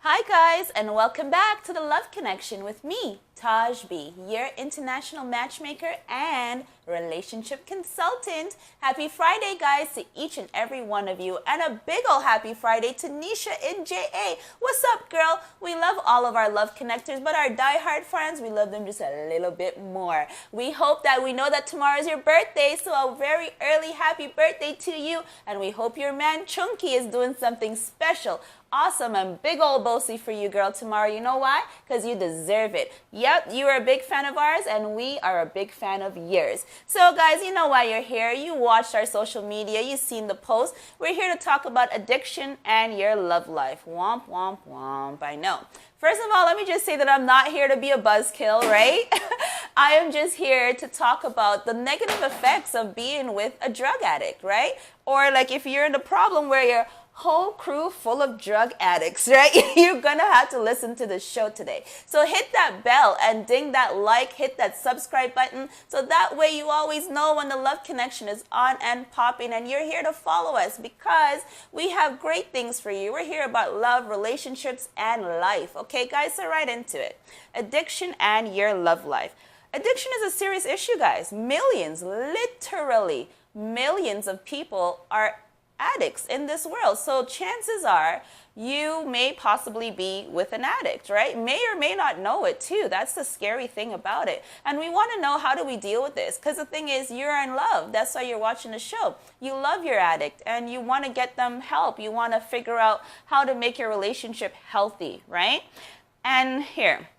Hi guys, and welcome back to the Love Connection with me, Taj B, your international matchmaker and relationship consultant. Happy Friday, guys, to each and every one of you, and a big ol' happy Friday to Nisha in JA. What's up, girl? We love all of our love connectors, but our diehard friends, we love them just a little bit more. We know that tomorrow is your birthday, so a very early happy birthday to you, and we hope your man Chunky is doing something special. Awesome and big old bossy for you, girl, tomorrow. You know why? Because you deserve it. Yep, you are a big fan of ours, and we are a big fan of yours. So, guys, you know why you're here. You watched our social media. You've seen the post. We're here to talk about addiction and your love life. Womp, womp, womp. I know. First of all, let me just say that I'm not here to be a buzzkill, right? I am just here to talk about the negative effects of being with a drug addict, right? Or like if you're in the problem where you're whole crew full of drug addicts, right? You're gonna have to listen to the show today. So hit that bell and ding that like, hit that subscribe button, so that way you always know when the Love Connection is on and popping, and you're here to follow us because we have great things for you. We're here about love, relationships, and life. Okay, guys, so right into it. Addiction and your love life. Addiction is a serious issue, guys. Millions, literally millions of people are addicts in this world. So chances are you may possibly be with an addict, right? May or may not know it too. That's the scary thing about it. And we want to know, how do we deal with this? Because the thing is, you're in love. That's why you're watching the show. You love your addict and you want to get them help. You want to figure out how to make your relationship healthy, right? And here,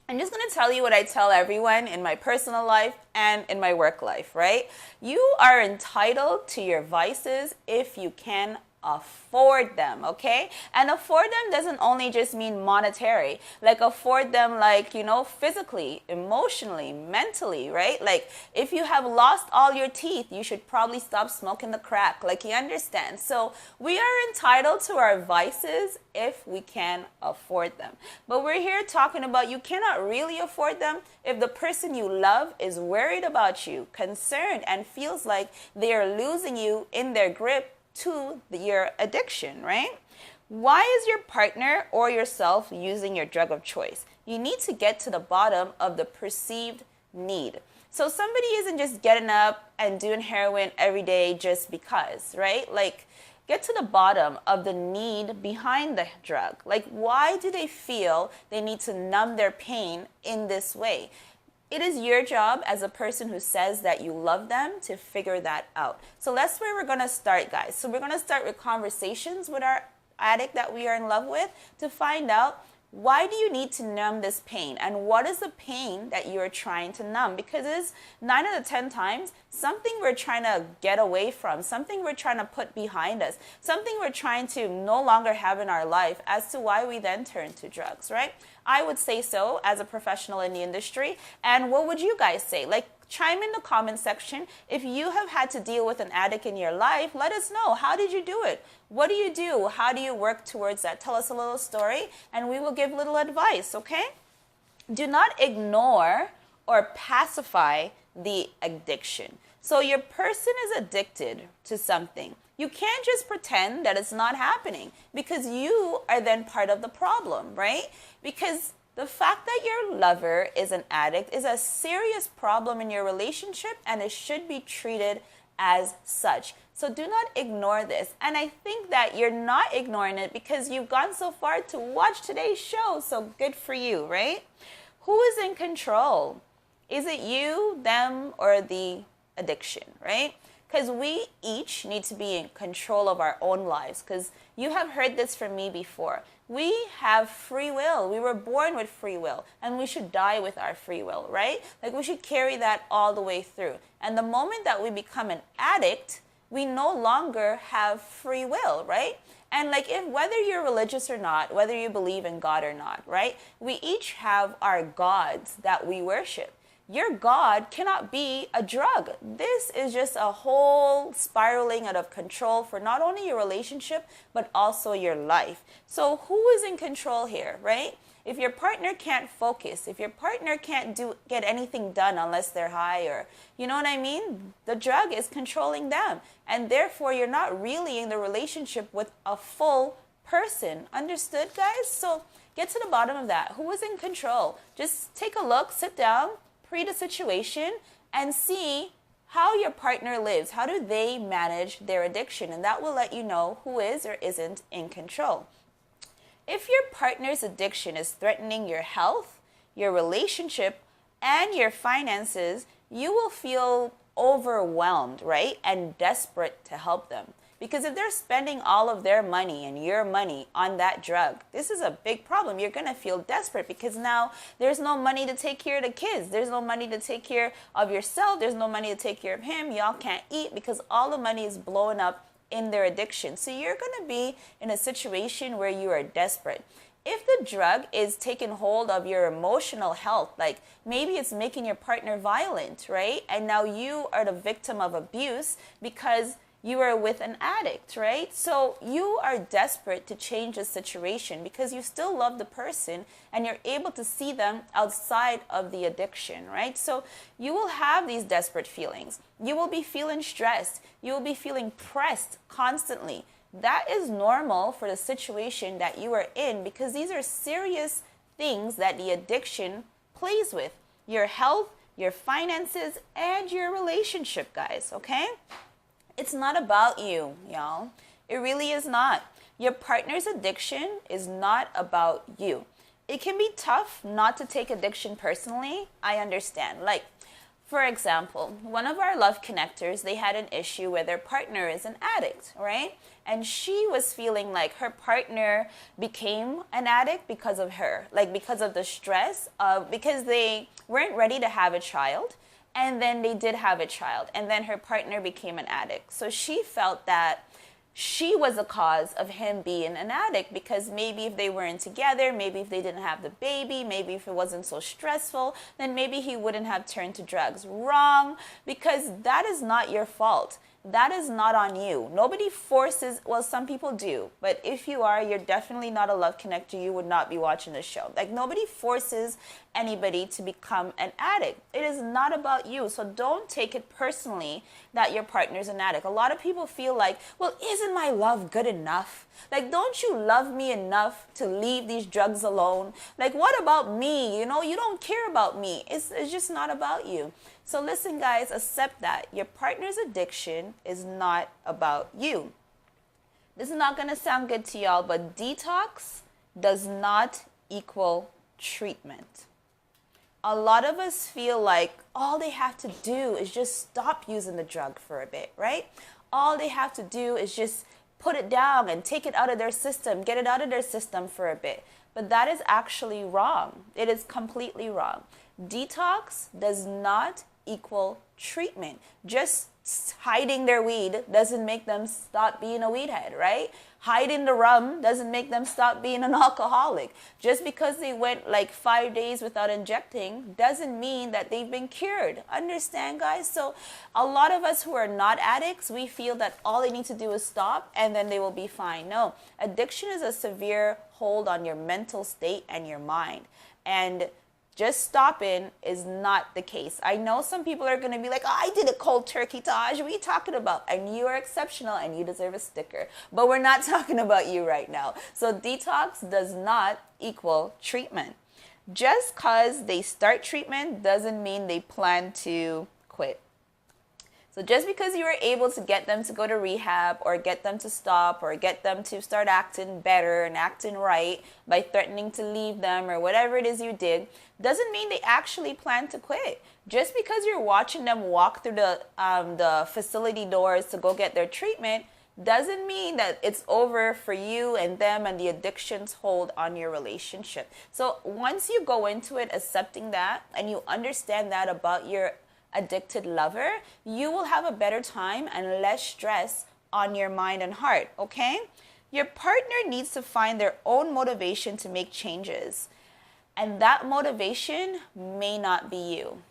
I'm just going to tell you what I tell everyone in my personal life and in my work life, right? You are entitled to your vices if you can afford them, okay? And afford them doesn't only just mean monetary. Like afford them like, physically, emotionally, mentally, right? Like if you have lost all your teeth, you should probably stop smoking the crack. Like, you understand? So we are entitled to our vices if we can afford them. But we're here talking about you cannot really afford them if the person you love is worried about you, concerned, and feels like they are losing you in their grip to your addiction, right? Why is your partner or yourself using your drug of choice? You need to get to the bottom of the perceived need. So somebody isn't just getting up and doing heroin every day just because, right? Like, get to the bottom of the need behind the drug. Like, why do they feel they need to numb their pain in this way? It is your job as a person who says that you love them to figure that out. So that's where we're going to start, guys. So we're going to start with conversations with our addict that we are in love with to find out, why do you need to numb this pain? And what is the pain that you are trying to numb? Because it's 9 out of 10 times something we're trying to get away from, something we're trying to put behind us, something we're trying to no longer have in our life, as to why we then turn to drugs, right? I would say so as a professional in the industry. And what would you guys say? Like, chime in the comment section. If you have had to deal with an addict in your life, let us know. How did you do it? What do you do? How do you work towards that? Tell us a little story and we will give little advice, okay? Do not ignore or pacify the addiction. So your person is addicted to something. You can't just pretend that it's not happening, because you are then part of the problem, right? Because the fact that your lover is an addict is a serious problem in your relationship, and it should be treated as such. So do not ignore this. And I think that you're not ignoring it because you've gone so far to watch today's show. So good for you, right? Who is in control? Is it you, them, or the addiction, right? Because we each need to be in control of our own lives. Because you have heard this from me before. We have free will. We were born with free will, and we should die with our free will, right? Like, we should carry that all the way through. And the moment that we become an addict, we no longer have free will, right? And like, if whether you're religious or not, whether you believe in God or not, right? We each have our gods that we worship. Your God cannot be a drug. This is just a whole spiraling out of control for not only your relationship, but also your life. So who is in control here, right? If your partner can't focus, if your partner can't get anything done unless they're high, or, you know what I mean? The drug is controlling them. And therefore, you're not really in the relationship with a full person. Understood, guys? So get to the bottom of that. Who is in control? Just take a look, sit down, pre the situation, and see how your partner lives. How do they manage their addiction? And that will let you know who is or isn't in control. If your partner's addiction is threatening your health, your relationship, and your finances, you will feel overwhelmed, right? And desperate to help them. Because if they're spending all of their money and your money on that drug, this is a big problem. You're going to feel desperate because now there's no money to take care of the kids. There's no money to take care of yourself. There's no money to take care of him. Y'all can't eat because all the money is blowing up in their addiction. So you're going to be in a situation where you are desperate. If the drug is taking hold of your emotional health, like maybe it's making your partner violent, right? And now you are the victim of abuse because you are with an addict, right? So you are desperate to change the situation because you still love the person and you're able to see them outside of the addiction, right? So you will have these desperate feelings. You will be feeling stressed. You will be feeling pressed constantly. That is normal for the situation that you are in because these are serious things that the addiction plays with. Your health, your finances, and your relationship, guys, okay? It's not about you, y'all. It really is not. Your partner's addiction is not about you. It can be tough not to take addiction personally. I understand. Like, for example, one of our love connectors, they had an issue where their partner is an addict, right? And she was feeling like her partner became an addict because of her, like because of the stress, because they weren't ready to have a child. And then they did have a child. And then her partner became an addict. So she felt that she was the cause of him being an addict because maybe if they weren't together, maybe if they didn't have the baby, maybe if it wasn't so stressful, then maybe he wouldn't have turned to drugs. Wrong, because that is not your fault. That is not on you. Nobody forces, well, some people do, but if you are, you're definitely not a love connector. You would not be watching the show. Like, nobody forces anybody to become an addict. It is not about you. So don't take it personally that your partner's an addict. A lot of people feel like, well, isn't my love good enough? Like, don't you love me enough to leave these drugs alone? Like, what about me? You know, you don't care about me. It's just not about you. So listen, guys, accept that. Your partner's addiction is not about you. This is not going to sound good to y'all, but detox does not equal treatment. A lot of us feel like all they have to do is just stop using the drug for a bit, right? All they have to do is just put it down and take it out of their system, get it out of their system for a bit. But that is actually wrong. It is completely wrong. Detox does not equal treatment. Just hiding their weed doesn't make them stop being a weed head, right? Hiding the rum doesn't make them stop being an alcoholic. Just because they went like 5 days without injecting doesn't mean that they've been cured. Understand, guys? So a lot of us who are not addicts, we feel that all they need to do is stop and then they will be fine. No, addiction is a severe hold on your mental state and your mind. And just stopping is not the case. I know some people are going to be like, oh, I did a cold turkey, Taj. What are you talking about? And you are exceptional and you deserve a sticker. But we're not talking about you right now. So detox does not equal treatment. Just because they start treatment doesn't mean they plan to quit. So just because you were able to get them to go to rehab or get them to stop or get them to start acting better and acting right by threatening to leave them or whatever it is you did, doesn't mean they actually plan to quit. Just because you're watching them walk through the facility doors to go get their treatment doesn't mean that it's over for you and them and the addictions hold on your relationship. So once you go into it accepting that and you understand that about your addicted lover, you will have a better time and less stress on your mind and heart, okay? Your partner needs to find their own motivation to make changes. And that motivation may not be you.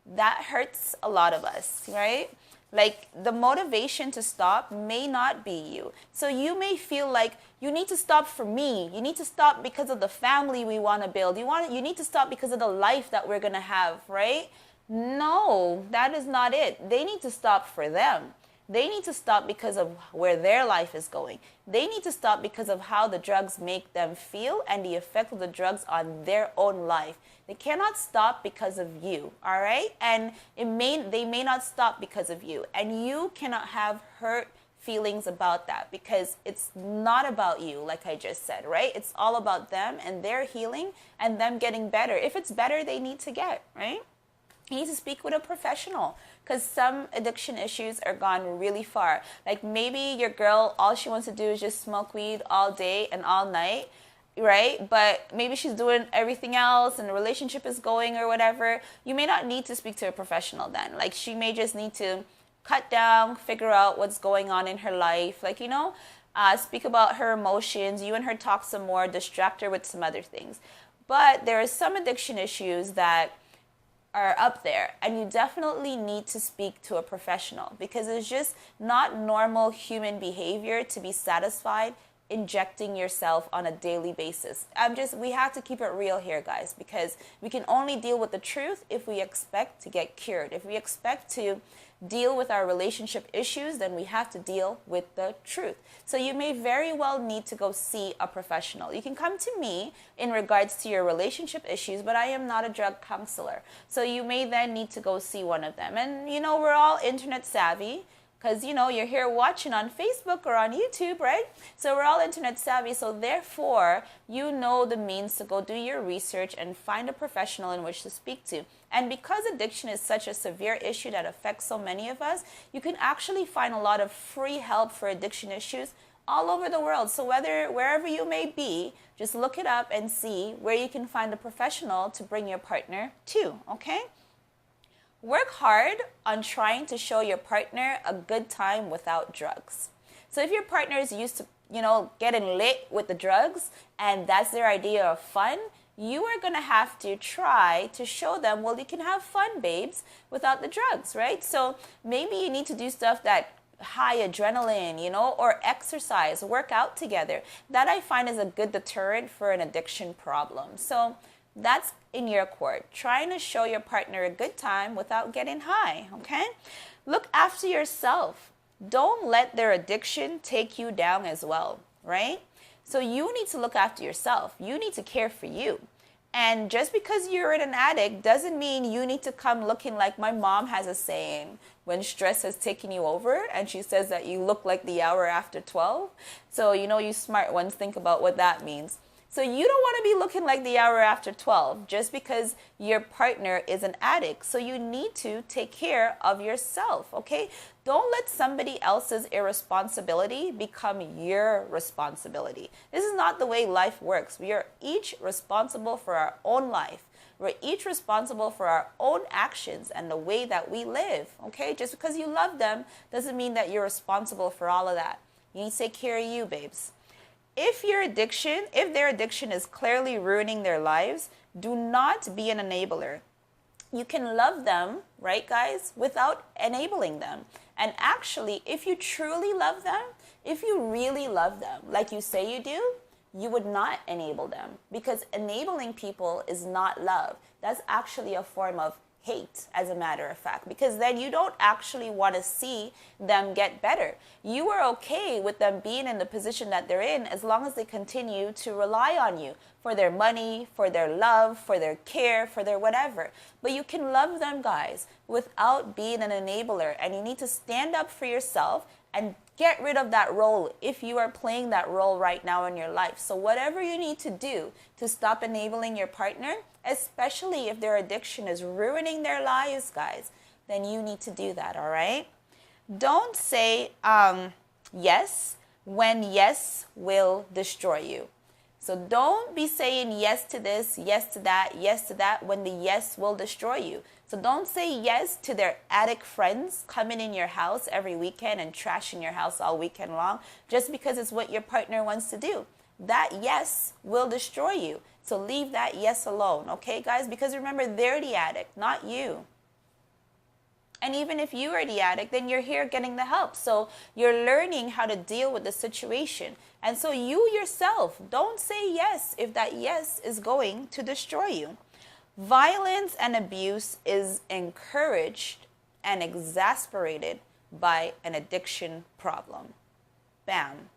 That hurts a lot of us, right? Like, the motivation to stop may not be you. So you may feel like you need to stop for me. You need to stop because of the family we want to build. You need to stop because of the life that we're going to have, right? No, that is not it. They need to stop for them. They need to stop because of where their life is going. They need to stop because of how the drugs make them feel and the effect of the drugs on their own life. They cannot stop because of you, all right? And they may not stop because of you. And you cannot have hurt feelings about that, because it's not about you, like I just said, right? It's all about them and their healing and them getting better. If it's better, they need to get, right? You need to speak with a professional, because some addiction issues are gone really far. Like maybe your girl, all she wants to do is just smoke weed all day and all night, right? But maybe she's doing everything else and the relationship is going or whatever. You may not need to speak to a professional then. Like she may just need to cut down, figure out what's going on in her life. Like, speak about her emotions. You and her talk some more, distract her with some other things. But there are some addiction issues that are up there, and you definitely need to speak to a professional, because it's just not normal human behavior to be satisfied injecting yourself on a daily basis. We have to keep it real here, guys, because we can only deal with the truth if we expect to get cured. If we expect to deal with our relationship issues, then we have to deal with the truth. So you may very well need to go see a professional. You can come to me in regards to your relationship issues, but I am not a drug counselor. So you may then need to go see one of them. And we're all internet savvy, because you're here watching on Facebook or on YouTube, right? So we're all internet savvy, so therefore the means to go do your research and find a professional in which to speak to. And because addiction is such a severe issue that affects so many of us, you can actually find a lot of free help for addiction issues all over the world. So wherever you may be, just look it up and see where you can find a professional to bring your partner to, okay? Work hard on trying to show your partner a good time without drugs. So if your partner is used to, getting lit with the drugs and that's their idea of fun, you are going to have to try to show them, well, you can have fun, babes, without the drugs, right? So maybe you need to do stuff that high adrenaline, or exercise, work out together. That I find is a good deterrent for an addiction problem. So that's in your court. Trying to show your partner a good time without getting high, okay? Look after yourself. Don't let their addiction take you down as well, right? So you need to look after yourself. You need to care for you. And just because you're an addict doesn't mean you need to come looking like, my mom has a saying, when stress has taken you over, and she says that you look like the hour after 12. So you smart ones think about what that means. So you don't want to be looking like the hour after 12 just because your partner is an addict. So you need to take care of yourself, okay? Don't let somebody else's irresponsibility become your responsibility. This is not the way life works. We are each responsible for our own life. We're each responsible for our own actions and the way that we live, okay? Just because you love them doesn't mean that you're responsible for all of that. You need to take care of you, babes. If their addiction is clearly ruining their lives, do not be an enabler. You can love them, right, guys, without enabling them. And actually, if you truly love them, if you really love them, like you say you do, you would not enable them, because enabling people is not love. That's actually a form of hate, as a matter of fact, because then you don't actually want to see them get better. You are okay with them being in the position that they're in as long as they continue to rely on you for their money, for their love, for their care, for their whatever. But you can love them, guys, without being an enabler, and you need to stand up for yourself and get rid of that role if you are playing that role right now in your life. So whatever you need to do to stop enabling your partner, especially if their addiction is ruining their lives, guys, then you need to do that, all right? Don't say yes when yes will destroy you. So don't be saying yes to this, yes to that, when the yes will destroy you. So don't say yes to their addict friends coming in your house every weekend and trashing your house all weekend long just because it's what your partner wants to do. That yes will destroy you. So leave that yes alone, okay, guys? Because remember, they're the addict, not you. And even if you are the addict, then you're here getting the help. So you're learning how to deal with the situation. And so you yourself, don't say yes if that yes is going to destroy you. Violence and abuse is encouraged and exasperated by an addiction problem. Bam.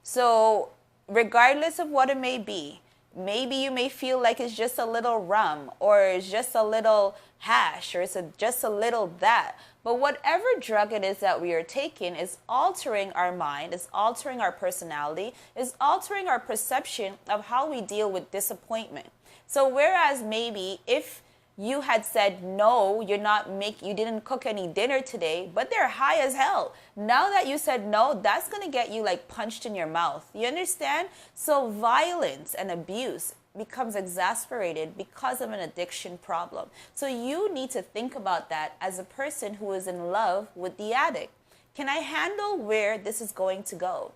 So regardless of what it may be, maybe you may feel like it's just a little rum, or it's just a little hash, or it's just a little that. But whatever drug it is that we are taking is altering our mind, is altering our personality, is altering our perception of how we deal with disappointment. So whereas maybe if you had said, no, you didn't cook any dinner today, but they're high as hell. Now that you said no, that's going to get you like punched in your mouth. You understand? So violence and abuse becomes exasperated because of an addiction problem. So you need to think about that as a person who is in love with the addict. Can I handle where this is going to go?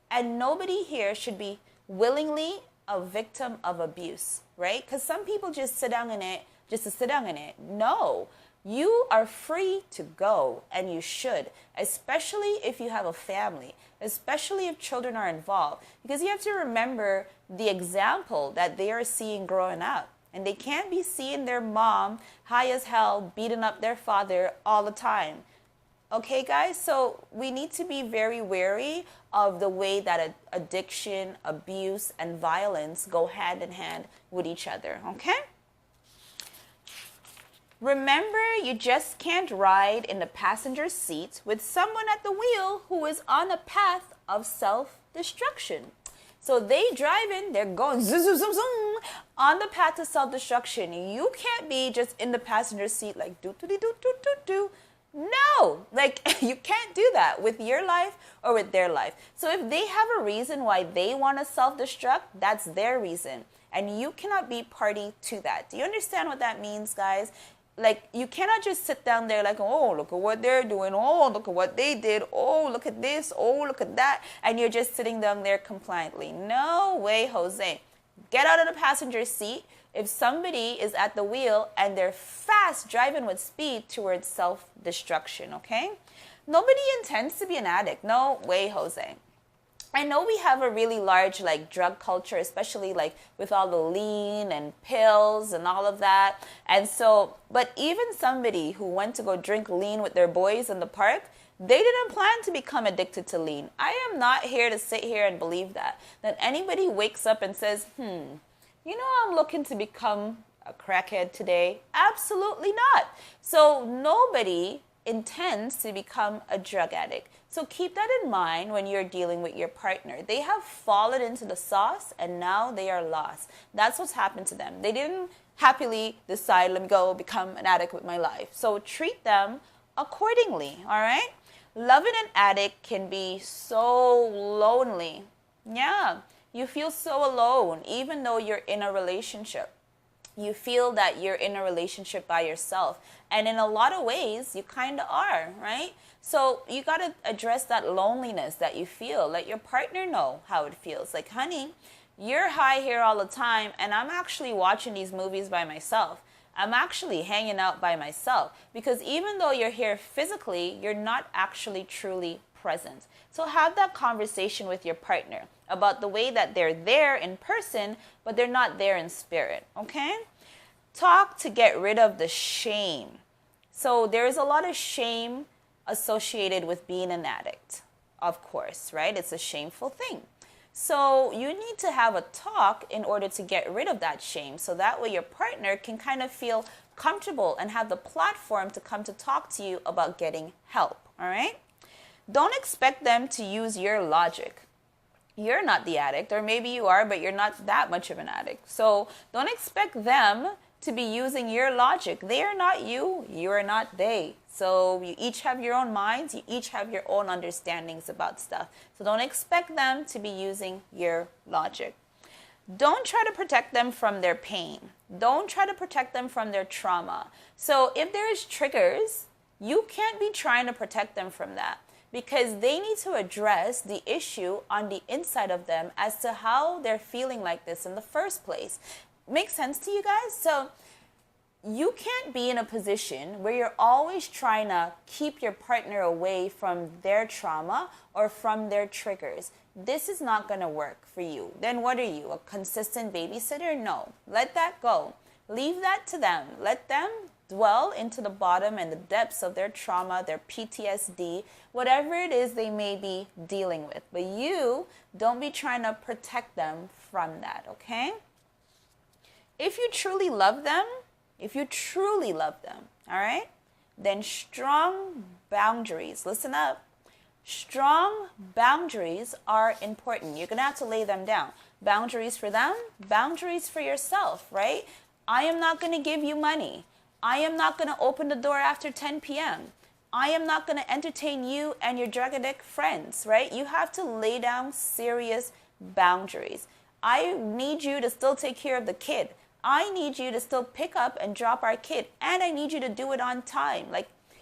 And nobody here should be willingly a victim of abuse, right? Because some people just sit down in it just to sit down in it. No, you are free to go, and you should, especially if you have a family, especially if children are involved, because you have to remember the example that they are seeing growing up, and they can't be seeing their mom high as hell beating up their father all the time. Okay, guys, so we need to be very wary of the way that addiction, abuse, and violence go hand in hand with each other, okay? Remember, you just can't ride in the passenger seat with someone at the wheel who is on a path of self-destruction. So they driving, they're going zoom, zoom, zoom, zoom on the path to self-destruction. You can't be just in the passenger seat like do, do, do, do, do, do, do. No, like you can't do that with your life or with their life. So if they have a reason why they want to self-destruct, that's their reason. And you cannot be party to that. Do you understand what that means, guys? Like, you cannot just sit down there like, oh, look at what they're doing. Oh, look at what they did. Oh, look at this. Oh, look at that. And you're just sitting down there compliantly. No way, Jose. Get out of the passenger seat. If somebody is at the wheel and they're fast driving with speed towards self-destruction, okay? Nobody intends to be an addict. No way, Jose. I know we have a really large like drug culture, especially like with all the lean and pills and all of that. And so, but even somebody who went to go drink lean with their boys in the park, they didn't plan to become addicted to lean. I am not here to sit here and believe that anybody wakes up and says, I'm looking to become a crackhead today. Absolutely not. So nobody intends to become a drug addict. So keep that in mind when you're dealing with your partner. They have fallen into the sauce and now they are lost. That's what's happened to them. They didn't happily decide, let me go become an addict with my life. So treat them accordingly, all right? Loving an addict can be so lonely. Yeah, you feel so alone even though you're in a relationship. You feel that you're in a relationship by yourself. And in a lot of ways, you kind of are, right? So you got to address that loneliness that you feel. Let your partner know how it feels. Like, honey, you're high here all the time, and I'm actually watching these movies by myself. I'm actually hanging out by myself. Because even though you're here physically, you're not actually truly present. So have that conversation with your partner about the way that they're there in person, but they're not there in spirit, okay? Talk to get rid of the shame. So there is a lot of shame associated with being an addict, of course, right? It's a shameful thing. So you need to have a talk in order to get rid of that shame. So that way your partner can kind of feel comfortable and have the platform to come to talk to you about getting help, all right? Don't expect them to use your logic. You're not the addict, or maybe you are, but you're not that much of an addict. So don't expect them to be using your logic. They are not you. You are not they. So you each have your own minds. You each have your own understandings about stuff. So don't expect them to be using your logic. Don't try to protect them from their pain. Don't try to protect them from their trauma. So if there is triggers, you can't be trying to protect them from that, because they need to address the issue on the inside of them as to how they're feeling like this in the first place. Make sense to you guys? So you can't be in a position where you're always trying to keep your partner away from their trauma or from their triggers. This is not going to work for you. Then what are you, a consistent babysitter? No. Let that go. Leave that to them. Let them dwell into the bottom and the depths of their trauma, their PTSD, whatever it is they may be dealing with. But you don't be trying to protect them from that, okay? If you truly love them, all right, then strong boundaries, listen up, strong boundaries are important. You're going to have to lay them down. Boundaries for them, boundaries for yourself, right? I am not going to give you money. I am not going to open the door after 10 p.m. I am not going to entertain you and your drug addict friends, right? You have to lay down serious boundaries. I need you to still take care of the kid. I need you to still pick up and drop our kid, and I need you to do it on time.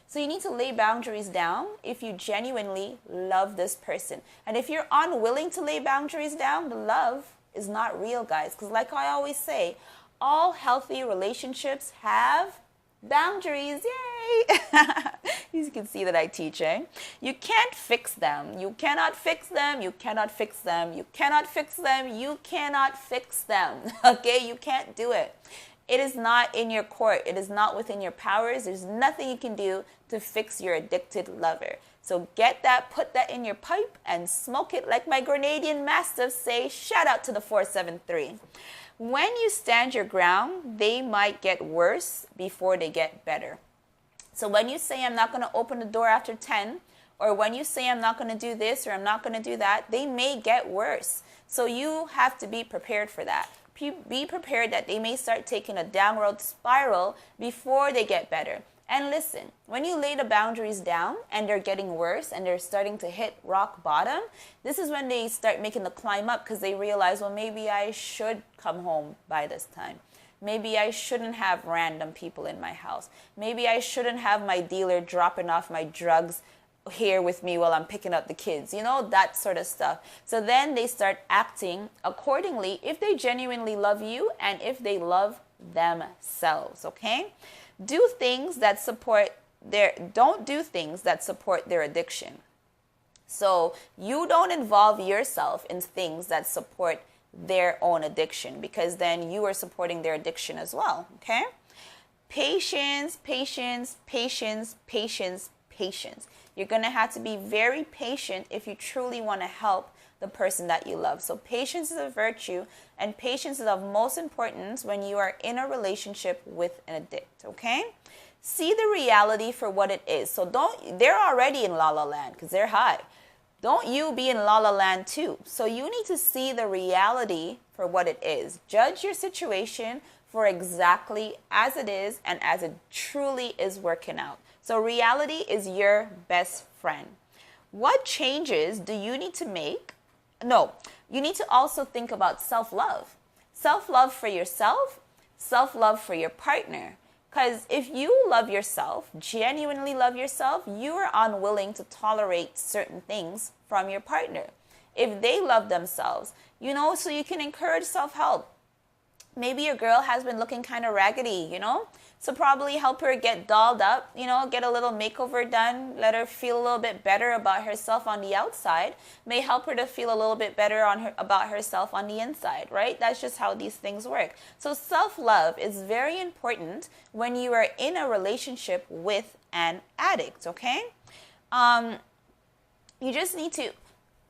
So you need to lay boundaries down if you genuinely love this person. And if you're unwilling to lay boundaries down, the love is not real, guys. Because like I always say, all healthy relationships have boundaries. Yay! You can see that I teach, eh? You can't fix them. You cannot fix them. You cannot fix them. You cannot fix them. You cannot fix them. Okay? You can't do it. It is not in your court. It is not within your powers. There's nothing you can do to fix your addicted lover. So get that, put that in your pipe, and smoke it like my Grenadian mastiffs say. Shout out to the 473. When you stand your ground, they might get worse before they get better. So when you say, I'm not going to open the door after 10, or when you say, I'm not going to do this or I'm not going to do that, they may get worse. So you have to be prepared for that. Be prepared that they may start taking a downward spiral before they get better. And listen, when you lay the boundaries down and they're getting worse and they're starting to hit rock bottom, this is when they start making the climb up, because they realize, well, maybe I should come home by this time. Maybe I shouldn't have random people in my house. Maybe I shouldn't have my dealer dropping off my drugs here with me while I'm picking up the kids, that sort of stuff. So then they start acting accordingly if they genuinely love you and if they love themselves, okay? Don't do things that support their addiction. So you don't involve yourself in things that support their own addiction, because then you are supporting their addiction as well, okay? Patience, patience, patience, patience, patience. You're going to have to be very patient if you truly want to help the person that you love. So patience is a virtue, and patience is of most importance when you are in a relationship with an addict, okay? See the reality for what it is. So they're already in la la land because they're high. Don't you be in la la land too. So you need to see the reality for what it is. Judge your situation for exactly as it is and as it truly is working out. So reality is your best friend. What changes do you need to make? No, you need to also think about self-love. Self-love for yourself, self-love for your partner. Because if you love yourself, genuinely love yourself, you are unwilling to tolerate certain things from your partner. If they love themselves, so you can encourage self-help. Maybe your girl has been looking kind of raggedy, So probably help her get dolled up, get a little makeover done, let her feel a little bit better about herself on the outside, may help her to feel a little bit better about herself on the inside, right? That's just how these things work. So self-love is very important when you are in a relationship with an addict, okay? You just need to,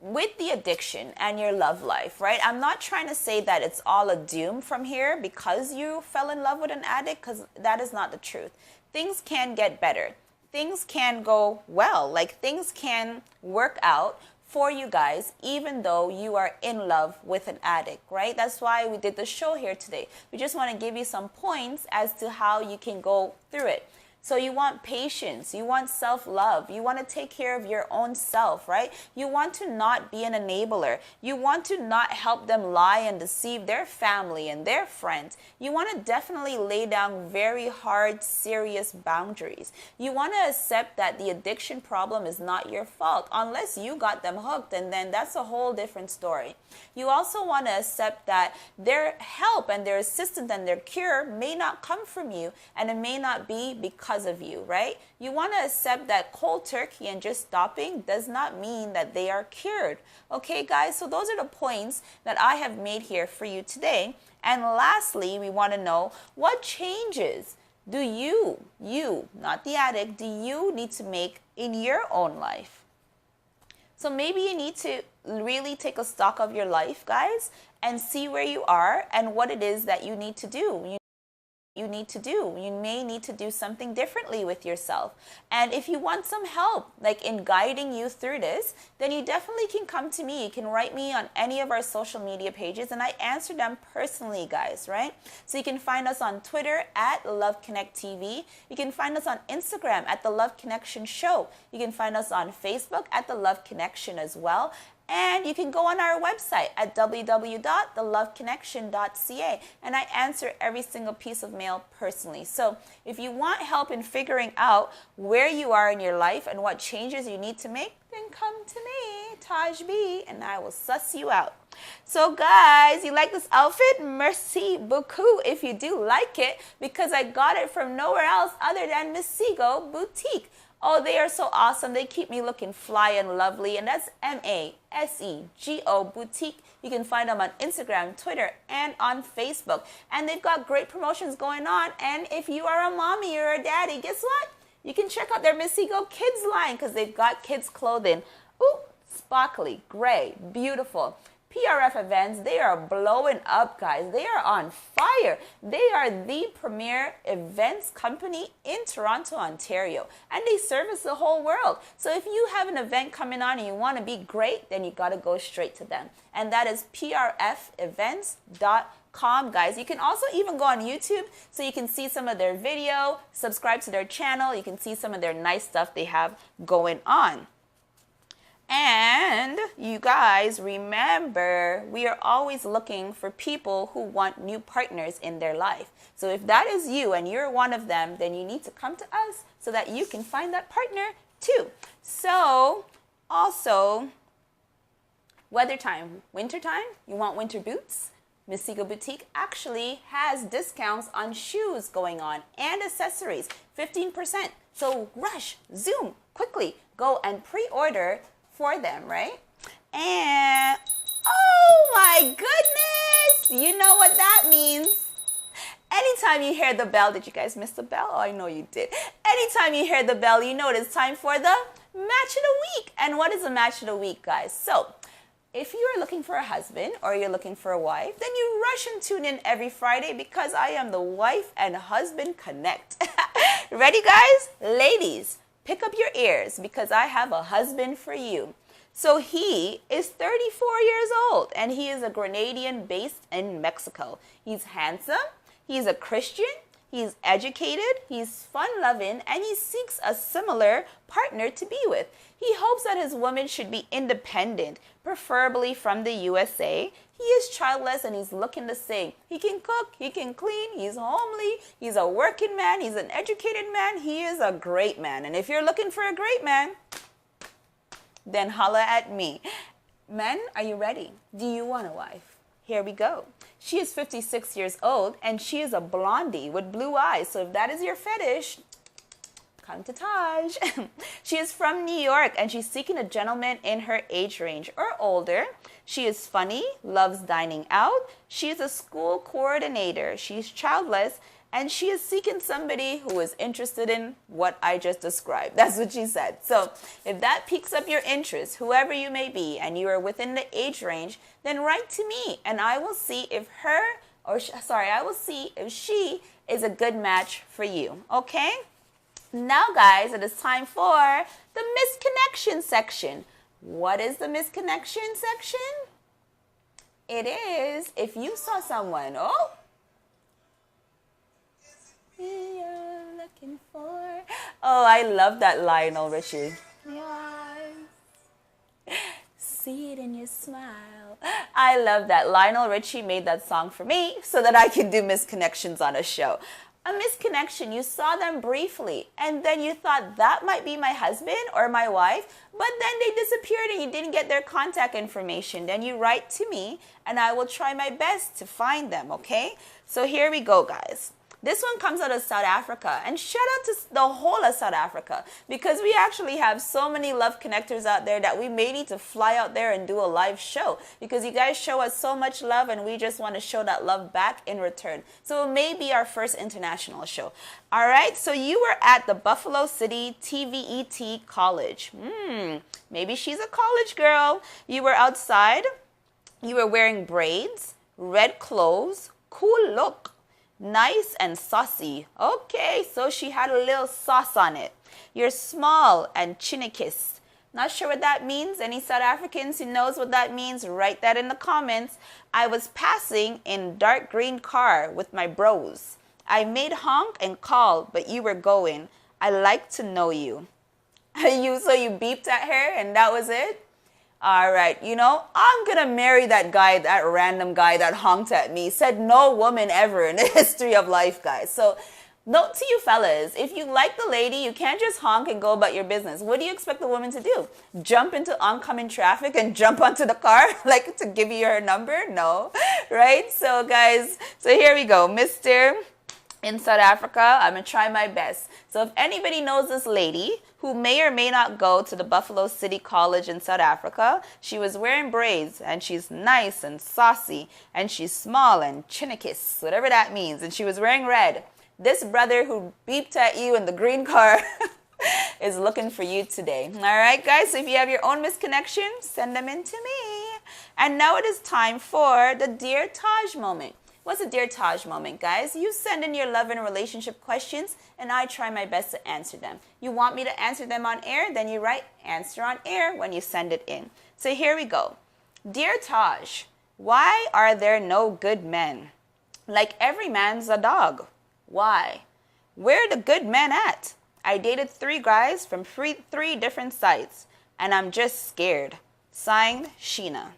with the addiction and your love life, right? I'm not trying to say that it's all a doom from here because you fell in love with an addict, because that is not the truth. Things can get better. Things can go well. Things can work out for you guys, even though you are in love with an addict, right? That's why we did the show here today. We just want to give you some points as to how you can go through it. So you want patience, you want self-love, you want to take care of your own self, right? You want to not be an enabler. You want to not help them lie and deceive their family and their friends. You want to definitely lay down very hard, serious boundaries. You want to accept that the addiction problem is not your fault, unless you got them hooked, and then that's a whole different story. You also want to accept that their help and their assistance and their cure may not come from you, and it may not be because of you, right? You want to accept that cold turkey and just stopping does not mean that they are cured. Okay, guys, so those are the points that I have made here for you today. And lastly, we want to know, what changes do you, not the addict, do you need to make in your own life? So maybe you need to really take a stock of your life, guys, and see where you are and what it is that you need to do. You may need to do something differently with yourself. And if you want some help, like in guiding you through this, then you definitely can come to me. You can write me on any of our social media pages, and I answer them personally, guys, right? So you can find us on Twitter at Love Connect TV. You can find us on Instagram at The Love Connection Show. You can find us on Facebook at The Love Connection as well. And you can go on our website at www.theloveconnection.ca, and I answer every single piece of mail personally. So if you want help in figuring out where you are in your life and what changes you need to make, then come to me, Taj B, and I will suss you out. So guys, you like this outfit? Merci beaucoup if you do like it, because I got it from nowhere else other than Mesigo Boutique. Oh, they are so awesome. They keep me looking fly and lovely. And that's M-A-S-E-G-O Boutique. You can find them on Instagram, Twitter, and on Facebook. And they've got great promotions going on. And if you are a mommy or a daddy, guess what? You can check out their Mesigo Kids line because they've got kids clothing. Ooh, sparkly, gray, beautiful. PRF events, they are blowing up, guys. They are on fire. They are the premier events company in Toronto, Ontario, and they service the whole world. So if you have an event coming on and you want to be great, then you got to go straight to them. And that is prfevents.com, guys. You can also even go on YouTube so you can see some of their video, subscribe to their channel. You can see some of their nice stuff they have going on. And you guys, remember, we are always looking for people who want new partners in their life. So if that is you and you're one of them, then you need to come to us so that you can find that partner too. So also, weather time, winter time, you want winter boots? Mesigo Boutique actually has discounts on shoes going on and accessories, 15%. So rush, zoom, quickly, go and pre-order for them, right? And oh my goodness, you know what that means. Anytime you hear the bell, did you guys miss the bell? Oh, I know you did. Anytime you hear the bell, you know it's time for the match of the week. And what is the match of the week, guys? So if you are looking for a husband or you're looking for a wife, then you rush and tune in every Friday because I am the Wife and Husband Connect. Ready, guys? Ladies, pick up your ears because I have a husband for you. So he is 34 years old and he is a Grenadian based in Mexico. He's handsome, he's a Christian, he's educated, he's fun-loving, and he seeks a similar partner to be with. He hopes that his woman should be independent, preferably from the USA. He is childless and he's looking to sing. He can cook, he can clean, he's homely, he's a working man, he's an educated man, he is a great man. And if you're looking for a great man, then holla at me. Men, are you ready? Do you want a wife? Here we go. She is 56 years old and she is a blondie with blue eyes. So if that is your fetish, come to Taj. She is from New York and she's seeking a gentleman in her age range or older. She is funny, loves dining out. She is a school coordinator. She's childless and she is seeking somebody who is interested in what I just described. That's what she said. So if that piques up your interest, whoever you may be, and you are within the age range, then write to me and I will see if I will see if she is a good match for you. Okay? Now, guys, it is time for the misconnection section. What is the misconnection section? It is if you saw someone, you're looking for. Oh, I love that Lionel Richie. Yes. See it in your smile. I love that. Lionel Richie made that song for me so that I could do misconnections on a show. A misconnection, you saw them briefly and then you thought that might be my husband or my wife, but then they disappeared and you didn't get their contact information. Then you write to me and I will try my best to find them, okay? So here we go, guys. This one comes out of South Africa. And shout out to the whole of South Africa, because we actually have so many love connectors out there that we may need to fly out there and do a live show, because you guys show us so much love and we just want to show that love back in return. So it may be our first international show. All right, so you were at the Buffalo City TVET College. Maybe she's a college girl. You were outside. You were wearing braids, red clothes, cool look. Nice and saucy. Okay, so she had a little sauce on it. You're small and chinnikis. Not sure what that means. Any South Africans who knows what that means, write that in the comments. I was passing in dark green car with my bros. I made honk and call, but you were going. I like to know you. So you beeped at her and that was it? All right, I'm going to marry that guy, that random guy that honked at me. Said no woman ever in the history of life, guys. So note to you fellas, if you like the lady, you can't just honk and go about your business. What do you expect the woman to do? Jump into oncoming traffic and jump onto the car like to give you her number? No, right? So guys, so here we go. Mr. in South Africa, I'm going to try my best. So if anybody knows this lady who may or may not go to the Buffalo City College in South Africa, she was wearing braids and she's nice and saucy and she's small and chinnikis, whatever that means, and she was wearing red. This brother who beeped at you in the green car is looking for you today. All right, guys, so if you have your own misconnection, send them in to me. And now it is time for the Dear Taj moment. What's a Dear Taj moment, guys? You send in your love and relationship questions, and I try my best to answer them. You want me to answer them on air? Then you write answer on air when you send it in. So here we go. Dear Taj, why are there no good men? Like every man's a dog. Why? Where are the good men at? I dated 3 guys from 3 different sites, and I'm just scared. Signed, Sheena.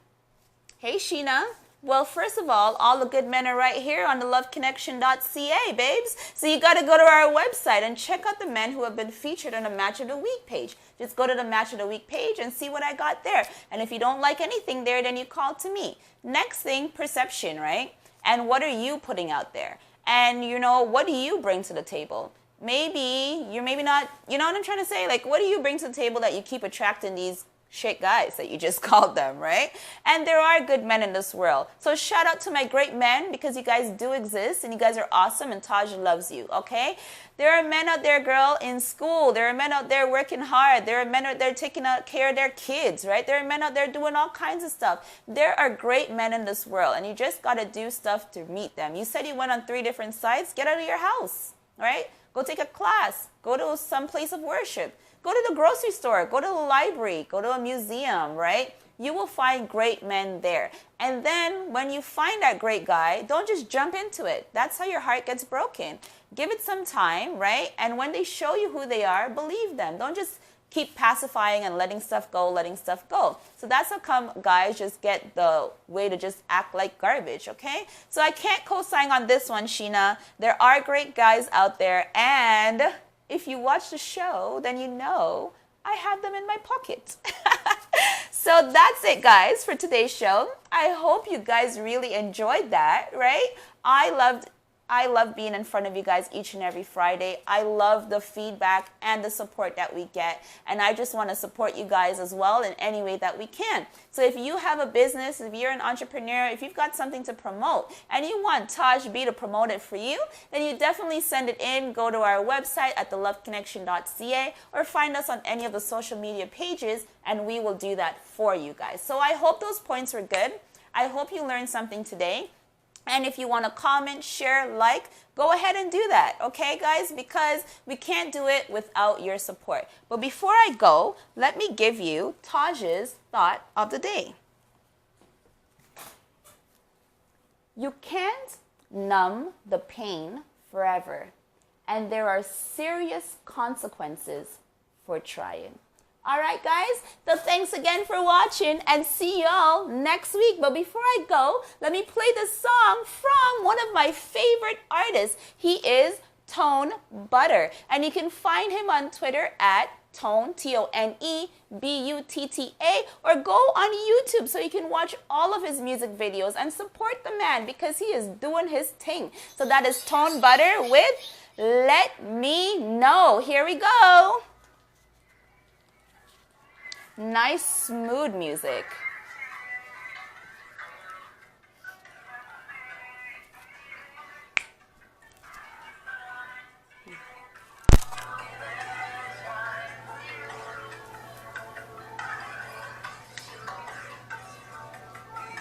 Hey, Sheena. Well, first of all the good men are right here on the loveconnection.ca, babes. So you got to go to our website and check out the men who have been featured on the Match of the Week page. Just go to the Match of the Week page and see what I got there. And if you don't like anything there, then you call to me. Next thing, perception, right? And what are you putting out there? And, what do you bring to the table? Maybe not, you know what I'm trying to say? Like, what do you bring to the table that you keep attracting these shit guys that you just called them, right? And there are good men in this world. So shout out to my great men, because you guys do exist and you guys are awesome and Taj loves you, okay? There are men out there, girl, in school. There are men out there working hard. There are men out there taking care of their kids, right? There are men out there doing all kinds of stuff. There are great men in this world, and you just got to do stuff to meet them. You said you went on 3 different sites. Get out of your house, right? Go take a class. Go to some place of worship. Go to the grocery store, go to the library, go to a museum, right? You will find great men there. And then when you find that great guy, don't just jump into it. That's how your heart gets broken. Give it some time, right? And when they show you who they are, believe them. Don't just keep pacifying and letting stuff go. So that's how come guys just get the way to just act like garbage, okay? So I can't co-sign on this one, Sheena. There are great guys out there, and if you watch the show, then you know I have them in my pocket. So that's it, guys, for today's show. I hope you guys really enjoyed that, right? I love being in front of you guys each and every Friday. I love the feedback and the support that we get. And I just want to support you guys as well in any way that we can. So if you have a business, if you're an entrepreneur, if you've got something to promote and you want Taj B to promote it for you, then you definitely send it in. Go to our website at theloveconnection.ca or find us on any of the social media pages, and we will do that for you guys. So I hope those points were good. I hope you learned something today. And if you want to comment, share, like, go ahead and do that, okay, guys? Because we can't do it without your support. But before I go, let me give you Taj's thought of the day. You can't numb the pain forever, and there are serious consequences for trying. All right, guys, so thanks again for watching, and see y'all next week. But before I go, let me play this song from one of my favorite artists. He is Tone Butter, and you can find him on Twitter at Tone, ToneButta, or go on YouTube so you can watch all of his music videos and support the man because he is doing his thing. So that is Tone Butter with Let Me Know. Here we go. Nice, smooth music.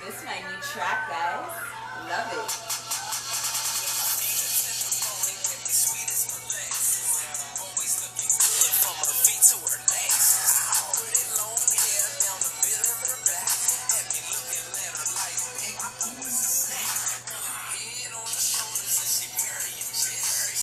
This is my new track, guys. Love it.